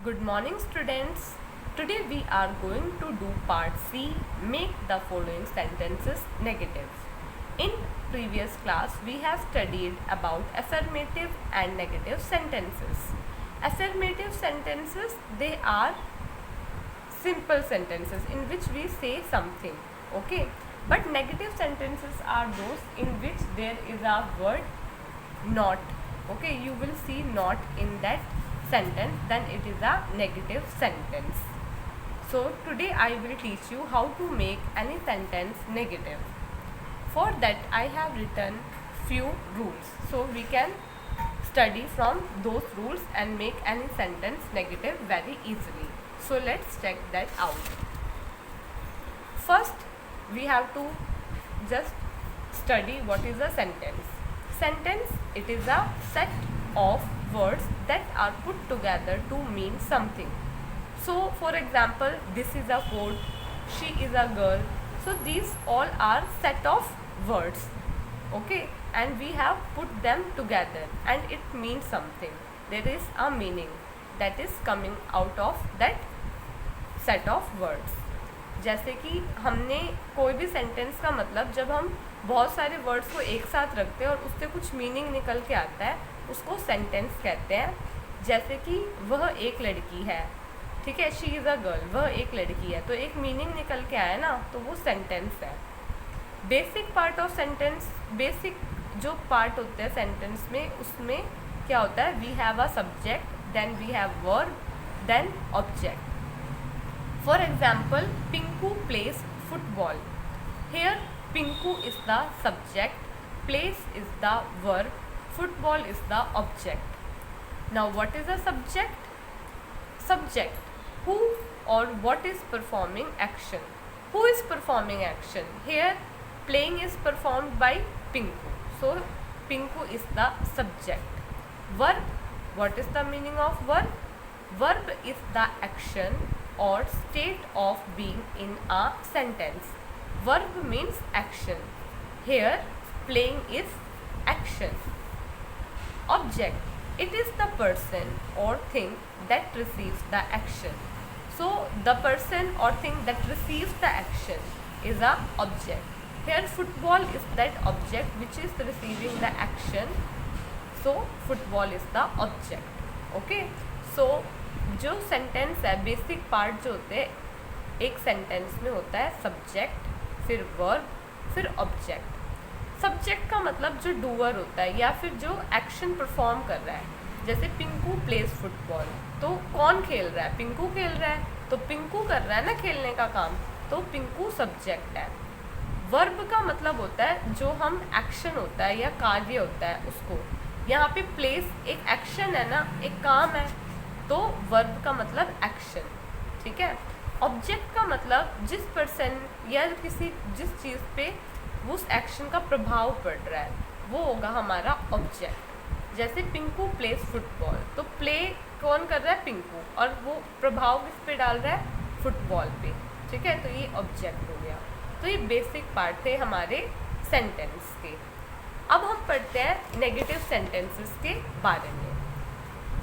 Good morning students. Today we are going to do part C, make the following sentences negative. In previous class we have studied about affirmative and negative sentences. Affirmative sentences, they are simple sentences in which we say something, okay? But negative sentences are those in which there is a word not, okay? You will see not in that sentence, then it is a negative sentence. So today I will teach you how to make any sentence negative. For that I have written few rules, so we can study from those rules and make any sentence negative very easily. So let's check that out. First we have to just study what is a sentence. Sentence, it is a set of words that are put together to mean something. So for example, this is a coat, she is a girl. So these all are set of words, okay, and we have put them together and it means something. There is a meaning that is coming out of that set of words. जैसे कि हमने कोई भी sentence का मतलब, जब हम बहुत सारे वर्ड्स को एक साथ रखते हैं और उससे कुछ मीनिंग निकल के आता है, उसको सेंटेंस कहते हैं. जैसे कि वह एक लड़की है, ठीक है, शी इज़ अ गर्ल, वह एक लड़की है, तो एक मीनिंग निकल के आया ना, तो वो सेंटेंस है. Basic part of sentence, basic जो पार्ट होते हैं सेंटेंस में, उसमें क्या होता है, we have a subject, then we have verb, then object. For example, Pinku plays football. Here, Pinku is the subject, plays is the verb, football is the object. Now, what is a subject? Subject, who or what is performing action. Who is performing action? Here, playing is performed by Pinku. So, Pinku is the subject. Verb, what is the meaning of verb? Verb is the action or state of being in a sentence. Verb means action. Here, playing is action. Object, it is the person or thing that receives the action. So, the person or thing that receives the action is a object. Here, football is that object which is receiving the action. So, football is the object. Okay. So, जो sentence है, basic part जो होते हैं एक sentence में होता है subject, फिर वर्ब, फिर ऑब्जेक्ट. सब्जेक्ट का मतलब जो डूअर होता है या फिर जो एक्शन परफॉर्म कर रहा है. जैसे पिंकू प्लेज फुटबॉल, तो कौन खेल रहा है, पिंकू खेल रहा है, तो पिंकू कर रहा है ना खेलने का काम, तो पिंकू सब्जेक्ट है. वर्ब का मतलब होता है जो हम एक्शन होता है या कार्य होता है उसको. यहाँ पे प्लेस एक एक्शन है ना, एक काम है, तो वर्ब का मतलब एक्शन, ठीक है. ऑब्जेक्ट का मतलब जिस पर्सन या जिस चीज़ पे उस एक्शन का प्रभाव पड़ रहा है, वो होगा हमारा ऑब्जेक्ट. जैसे पिंकू प्लेस फुटबॉल, तो प्ले कौन कर रहा है, पिंकू, और वो प्रभाव किस पे डाल रहा है, फुटबॉल पे, ठीक है. तो ये ऑब्जेक्ट हो गया. तो ये बेसिक पार्ट थे हमारे सेंटेंस के. अब हम पढ़ते हैं नेगेटिव सेंटेंसेस के बारे में.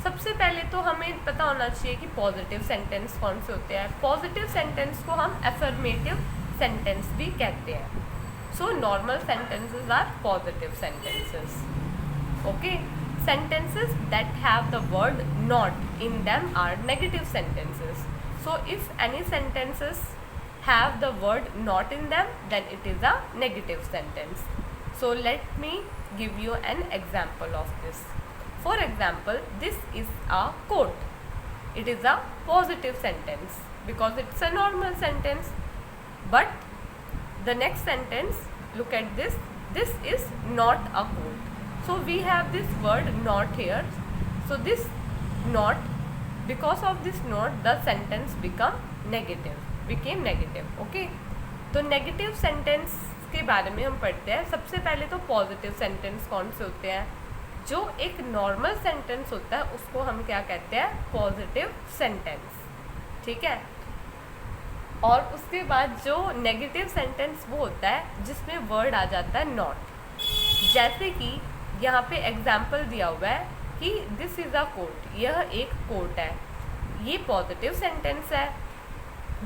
सबसे पहले तो हमें पता होना चाहिए कि पॉजिटिव सेंटेंस कौन से होते हैं. पॉजिटिव सेंटेंस को हम अफर्मेटिव सेंटेंस भी कहते हैं. So normal sentences are positive sentences. Okay. Sentences that have the word not in them are negative sentences. So if any sentences have the word not in them, then it is a negative sentence. So let me give you an example of this. For example, this is a quote. It is a positive sentence because it's a normal sentence. But the next sentence, look at this. This is not a quote. So we have this word not here. So this not, because of this not, the sentence became negative. Okay. तो negative sentence के बारे में हम पढ़ते हैं. सबसे पहले तो positive sentence कौन से होते हैं. जो एक नॉर्मल सेंटेंस होता है उसको हम क्या कहते हैं, पॉजिटिव सेंटेंस, ठीक है. और उसके बाद जो नेगेटिव सेंटेंस वो होता है जिसमें वर्ड आ जाता है नॉट. जैसे कि यहाँ पे एग्जाम्पल दिया हुआ है कि दिस इज़ अ कोट, यह एक कोट है. ये पॉजिटिव सेंटेंस है।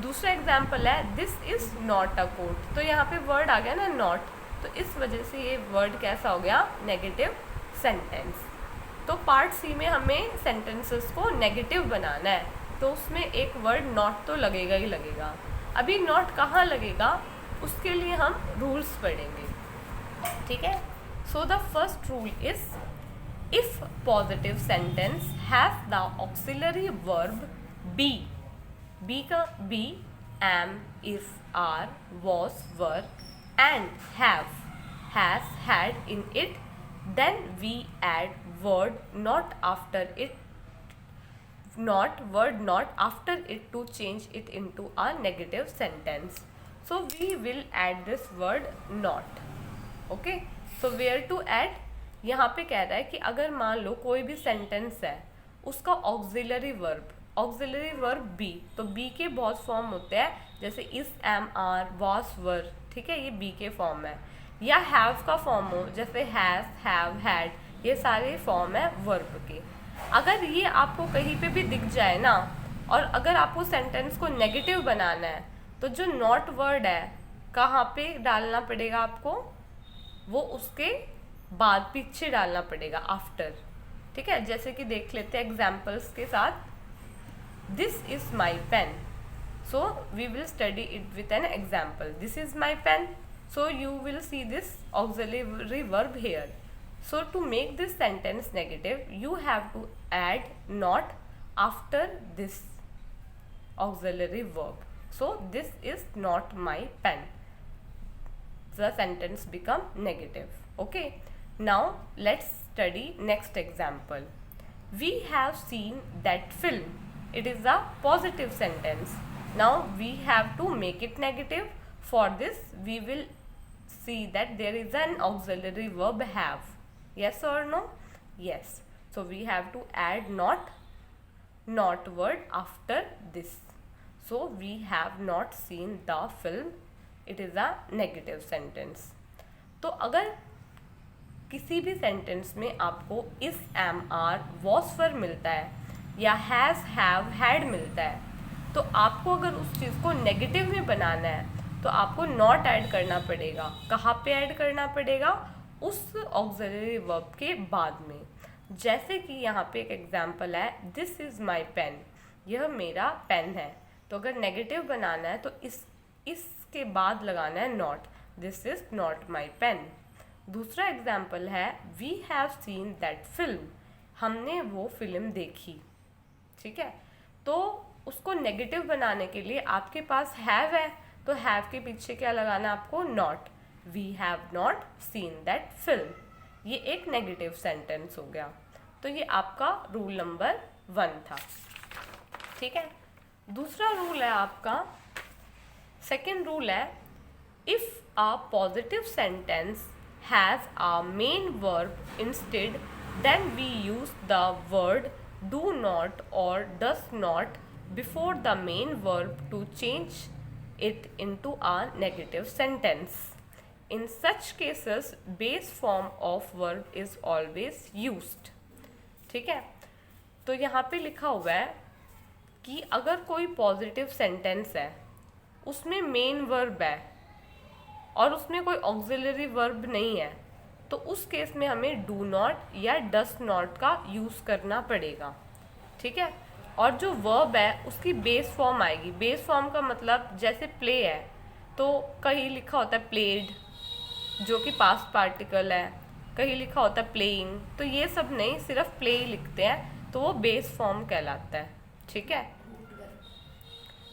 दूसरा एग्जाम्पल है this is not a coat, तो यहाँ पे वर्ड आ गया ना नॉट, तो इस वजह से ये वर्ड कैसा हो गया, नेगेटिव सेंटेंस। तो पार्ट सी में हमें सेंटेंसेस को नेगेटिव बनाना है, तो उसमें एक वर्ड नॉट तो लगेगा ही लगेगा। अभी नॉट कहाँ लगेगा उसके लिए हम रूल्स पढ़ेंगे, ठीक है। So the first rule is if positive sentence have the auxiliary verb be, be का be, am, is, are, was, were and have, has, had in it, then we add word not after it, word not after it to change it into a negative sentence. So we will add this word not. Okay, so where to add, यहाँ पे कह रहा है कि अगर मान लो कोई भी सेंटेंस है उसका ऑक्सिलरी वर्ब बी, तो बी के बहुत फॉर्म होते हैं, जैसे इस, एम, आर, वॉस, वर, ठीक है, ये बी के फॉर्म है। या हैव का फॉर्म हो, जैसे हैज, हैव, हैड, ये सारे फॉर्म है वर्ब के। अगर ये आपको कहीं पे भी दिख जाए ना, और अगर आपको सेंटेंस को नेगेटिव बनाना है, तो जो नॉट वर्ड है कहाँ पे डालना पड़ेगा आपको, वो उसके बाद पीछे डालना पड़ेगा, आफ्टर, ठीक है। जैसे कि देख लेते हैं एग्जाम्पल्स के साथ, this is my pen, so we will study it with an example, this is my pen, so you will see this auxiliary verb here. So to make this sentence negative, you have to add not after this auxiliary verb. So this is not my pen, the sentence become negative. Okay, now let's study next example. We have seen that film, it is a positive sentence. Now we have to make it negative. For this we will see that there is an auxiliary verb have, yes or no, yes, so we have to add not word after this. So we have not seen the film, it is a negative sentence. तो अगर किसी भी sentence में आपको इस, M, are, was, वर मिलता है या हैज, हैव, हैड मिलता है, तो आपको अगर उस चीज़ को नेगेटिव में बनाना है तो आपको नॉट ऐड करना पड़ेगा। कहाँ पे ऐड करना पड़ेगा, उस ऑक्सिलरी वर्ब के बाद में। जैसे कि यहाँ पे एक एग्जांपल है, दिस इज़ माई पेन, यह मेरा पेन है, तो अगर नेगेटिव बनाना है तो इसके बाद लगाना है not, this is not my pen. दूसरा एग्जाम्पल है, we have seen that film, हमने वो फिल्म देखी, ठीक है। तो उसको नेगेटिव बनाने के लिए आपके पास हैव है, तो हैव के पीछे क्या लगाना आपको, not, we have not seen that film, ये एक नेगेटिव सेंटेंस हो गया। तो ये आपका रूल नंबर 1 था, ठीक है। दूसरा रूल है आपका, सेकेंड रूल है, if a positive sentence has a main verb instead, then we use the word do not और does not before the main verb to change it into a negative sentence. In such cases, base form of verb is always used. ठीक है, तो यहाँ पे लिखा हुआ है कि अगर कोई पॉजिटिव सेंटेंस है, उसमें मेन वर्ब है और उसमें कोई ऑक्सिलरी वर्ब नहीं है, तो उस केस में हमें डू नॉट या डस नॉट का यूज़ करना पड़ेगा, ठीक है। और जो वर्ब है उसकी बेस फॉर्म आएगी। बेस फॉर्म का मतलब जैसे प्ले है तो कहीं लिखा होता है प्लेड, जो कि पास्ट पार्टिकल है, कहीं लिखा होता है प्लेइंग, तो ये सब नहीं, सिर्फ प्ले ही लिखते हैं, तो वो बेस फॉर्म कहलाता है, ठीक है।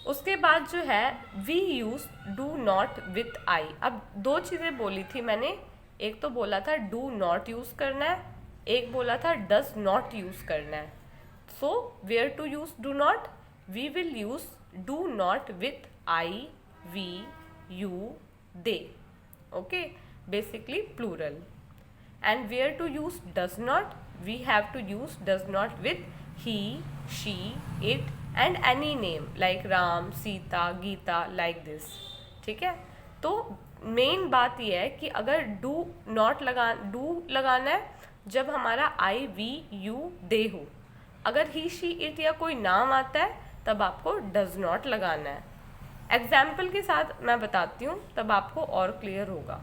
उसके बाद जो है, we use do not with I. अब 2 चीज़ें बोली थी मैंने, एक तो बोला था डू नॉट यूज़ करना है, एक बोला था डज नॉट यूज़ करना है। So where to use do not? We will use do not with I, we, you, they. Okay, basically plural. And where to use does not? We have to use does not with he, she, it and any name like Ram, Sita, Geeta, like this. ठीक है, तो main बात यह है कि अगर do लगाना है जब हमारा I, we, you, they हो। अगर ही शी इट या कोई नाम आता है तब आपको डज नॉट लगाना है। एग्जाम्पल के साथ मैं बताती हूँ, तब आपको और क्लियर होगा।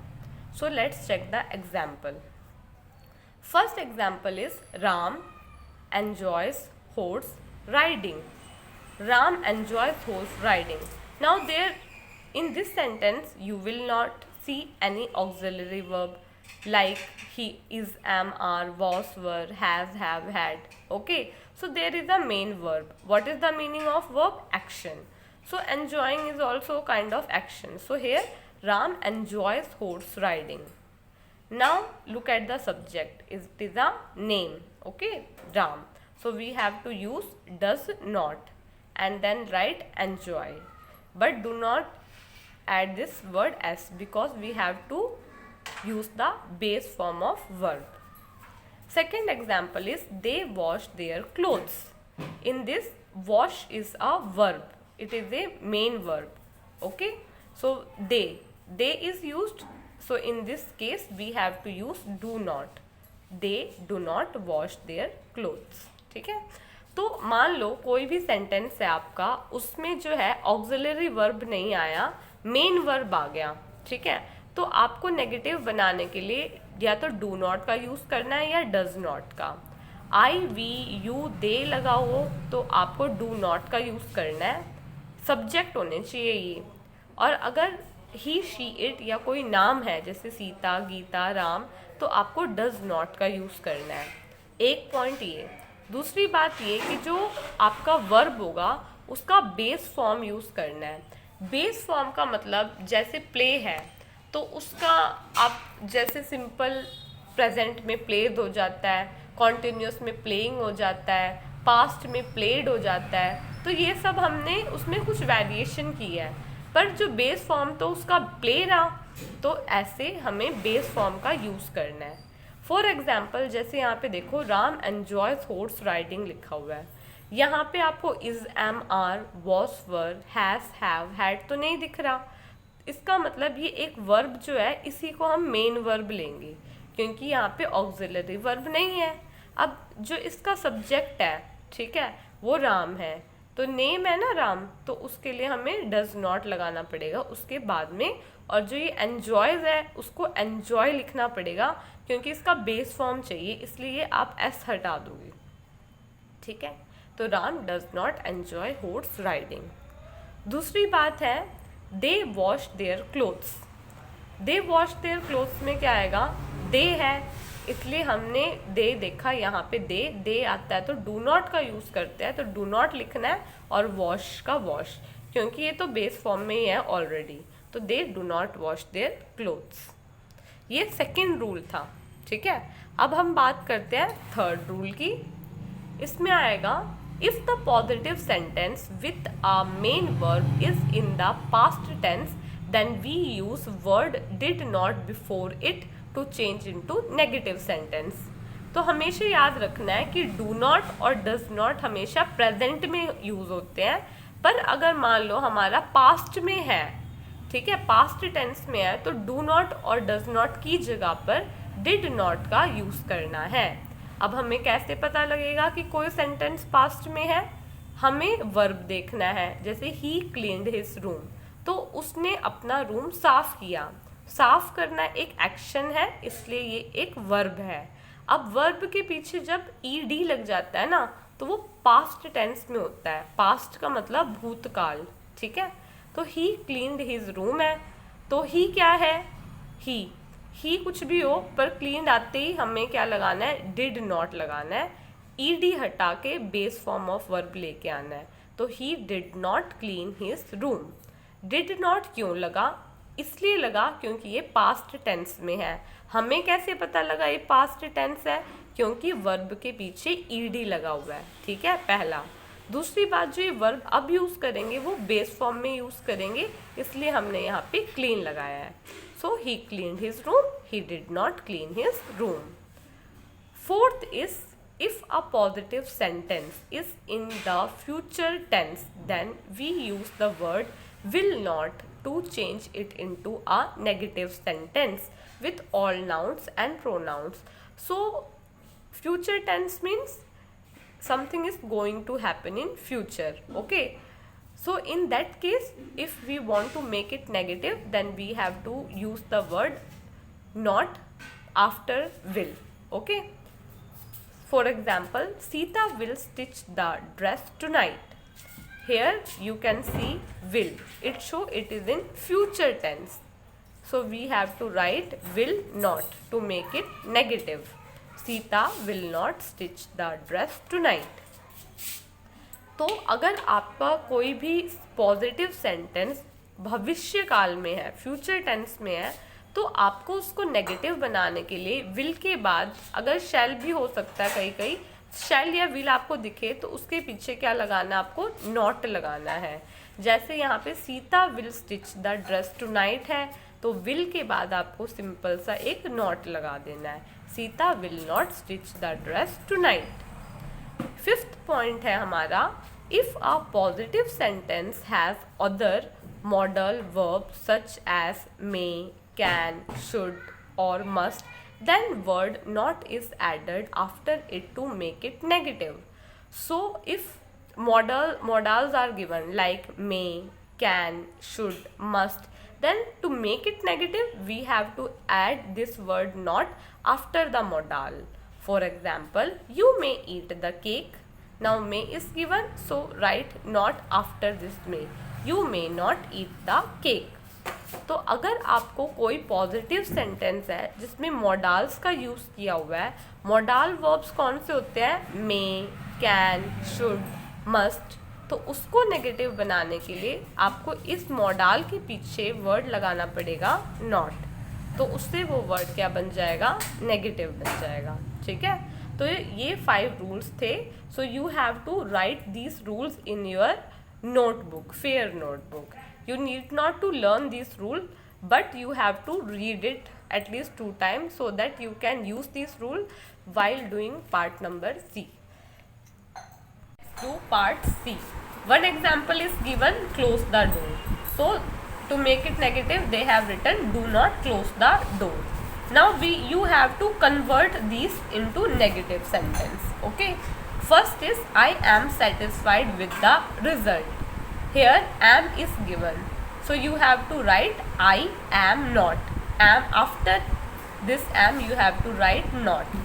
So let's check the example. First example is Ram enjoys horse riding. Ram enjoys horse riding. Now there in this sentence you will not see any auxiliary verb like he, is, am, are, was, were, has, have, had. Okay, so there is a main verb. What is the meaning of verb? Action. So enjoying is also kind of action. So here Ram enjoys horse riding. Now look at the subject. It is a name. Okay, Ram. So we have to use does not and then write enjoy. But do not add this word s because we have to use the base form of verb. Second example is they wash their clothes. In this, wash is a verb. It is a main verb. Okay. So they is used. So in this case we have to use do not. They do not wash their clothes. ठीक है। तो मान लो कोई भी sentence है आपका, उसमें जो है ऑक्सिलरी वर्ब नहीं आया, मेन वर्ब आ गया। ठीक है, तो आपको नेगेटिव बनाने के लिए या तो डू नॉट का यूज करना है या डज नॉट का। आई, वी, यू, दे लगा हो तो आपको डू नॉट का यूज करना है, सब्जेक्ट होने चाहिए ये। और अगर ही, शी, इट या कोई नाम है जैसे सीता, गीता, राम, तो आपको डज नॉट का यूज करना है। एक पॉइंट ये। दूसरी बात ये कि जो आपका वर्ब होगा उसका बेस फॉर्म यूज करना है। बेस फॉर्म का मतलब जैसे प्ले है तो उसका आप जैसे सिंपल प्रेजेंट में प्लेड हो जाता है, कॉन्टिन्यूस में प्लेइंग हो जाता है, पास्ट में प्लेड हो जाता है, तो ये सब हमने उसमें कुछ वेरिएशन की है, पर जो बेस फॉर्म तो उसका प्ले रहा, तो ऐसे हमें बेस फॉर्म का यूज करना है। फॉर एग्जाम्पल जैसे यहाँ पे देखो राम एन्जॉयज हॉर्स राइडिंग लिखा हुआ है, यहाँ पे आपको is, am, are, was, were, has, have, had तो नहीं दिख रहा। इसका मतलब ये एक वर्ब जो है इसी को हम मेन वर्ब लेंगे क्योंकि यहाँ पे ऑक्सिलरी वर्ब नहीं है। अब जो इसका सब्जेक्ट है, ठीक है, वो राम है, तो नेम है ना राम, तो उसके लिए हमें डज नॉट लगाना पड़ेगा उसके बाद में। और जो ये एन्जॉयज है उसको एन्जॉय लिखना पड़ेगा क्योंकि इसका बेस फॉर्म चाहिए, इसलिए आप एस हटा दोगे। ठीक है, तो Ram does not enjoy horse riding. दूसरी बात है दे wash their clothes. They wash their clothes में क्या आएगा? दे है, इसलिए हमने दे देखा, यहाँ पे दे आता है तो डू नॉट का यूज करते हैं, तो डू नॉट लिखना है और वॉश का वॉश, क्योंकि ये तो बेस फॉर्म में ही है ऑलरेडी, तो they do not wash their clothes. ये सेकेंड रूल था। ठीक है, अब हम बात करते हैं थर्ड रूल की। इसमें आएगा if the positive sentence with a main verb is in the past tense then we use word did not before it to change into negative sentence. तो हमेशा याद रखना है कि डू नॉट और डज नॉट हमेशा प्रेजेंट में use होते हैं, पर अगर मान लो हमारा पास्ट में है, ठीक है, पास्ट टेंस में है, तो डू नॉट और डज नॉट की जगह पर डिड नॉट का यूज करना है। अब हमें कैसे पता लगेगा कि कोई सेंटेंस पास्ट में है? हमें वर्ब देखना है। जैसे ही क्लीन्ड हिज रूम, तो उसने अपना रूम साफ किया। साफ करना एक एक्शन है, इसलिए ये एक वर्ब है। अब वर्ब के पीछे जब ईडी लग जाता है ना, तो वो पास्ट टेंस में होता है। पास्ट का मतलब भूतकाल। ठीक है, तो ही क्लीन्ड हिज रूम है, तो ही क्या है? ही कुछ भी हो, पर क्लीन्ड आते ही हमें क्या लगाना है? डिड नॉट लगाना है। ईडी हटा के बेस फॉर्म ऑफ वर्ब लेके आना है। तो ही did not clean his room. Did not क्यों लगा? इसलिए लगा क्योंकि ये पास्ट टेंस में है। हमें कैसे पता लगा ये पास्ट टेंस है? क्योंकि वर्ब के पीछे ईडी लगा हुआ है। ठीक है, पहला। दूसरी बात, जो ये वर्ब अब यूज करेंगे वो बेस फॉर्म में यूज करेंगे, इसलिए हमने यहाँ पे क्लीन लगाया है। So he cleaned his room, he did not clean his room. Fourth is if a positive sentence is in the future tense then we use the word will not to change it into a negative sentence with all nouns and pronouns. So future tense means something is going to happen in future. Okay, so in that case, if we want to make it negative, then we have to use the word not after will. Okay, for example, Sita will stitch the dress tonight. Here you can see will, it show it is in future tense. So we have to write will not to make it negative. Sita will not stitch the dress tonight. तो अगर आपका कोई भी positive sentence भविष्य काल में है, future tense में है, तो आपको उसको नेगेटिव बनाने के लिए विल के बाद अगर शैल भी हो सकता है, कहीं कहीं शैल या विल आपको दिखे तो उसके पीछे क्या लगाना, आपको नॉट लगाना है. जैसे यहाँ पे Sita will stitch the dress tonight है, तो विल के बाद आपको सिंपल सा एक नॉट लगा देना है. Sita will not stitch the dress tonight. Fifth point है हमारा, if a positive sentence has other modal verb such as may, can, should और must, then word not is added after it to make it negative. So if modals are given like may, can, should, must, then to make it negative we have to add this word not after the modal. For example, you may eat the cake. Now may is given, so write not after this may. You may not eat the cake. तो अगर आपको कोई positive sentence है जिसमें models का use किया हुआ है, मॉडल वर्ब्स कौन से होते हैं, मे, कैन, शुड, मस्ट, तो उसको नेगेटिव बनाने के लिए आपको इस मॉडल के पीछे वर्ड लगाना पड़ेगा नॉट. तो उससे वो वर्ड क्या बन जाएगा, नेगेटिव बन जाएगा. ठीक है, तो ये 5 रूल्स थे. So you have to write these rules in your notebook, fair notebook. You need not to learn this rule, but you have to read it at least 2 times so that you can use this rule while doing part number C. To part C. One example is given, close the door. So to make it negative, they have written do not close the door. Now you have to convert these into negative sentence. Okay. First is I am satisfied with the result. Here am is given, so you have to write I am not. Am after this am you have to write not.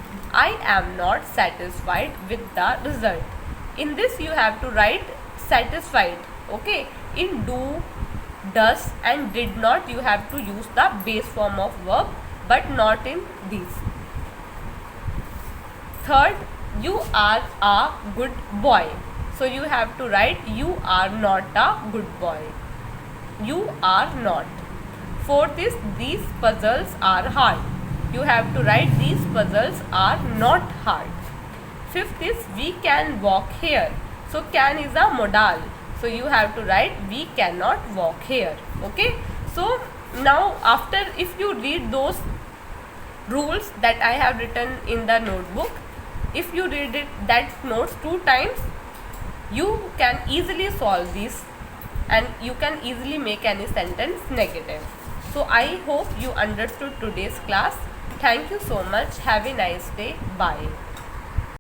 I am not satisfied with the result. In this you have to write satisfied. Okay. In do, does and did not you have to use the base form of verb, but not in these. Third, you are a good boy. So you have to write you are not a good boy. You are not. Fourth is these puzzles are hard. You have to write these puzzles are not hard. Fifth is we can walk here. So can is a modal. So you have to write we cannot walk here. Okay. So now after, if you read those rules that I have written in the notebook, if you read that notes 2 times, you can easily solve this and you can easily make any sentence negative. So I hope you understood today's class. Thank you so much. Have a nice day. Bye.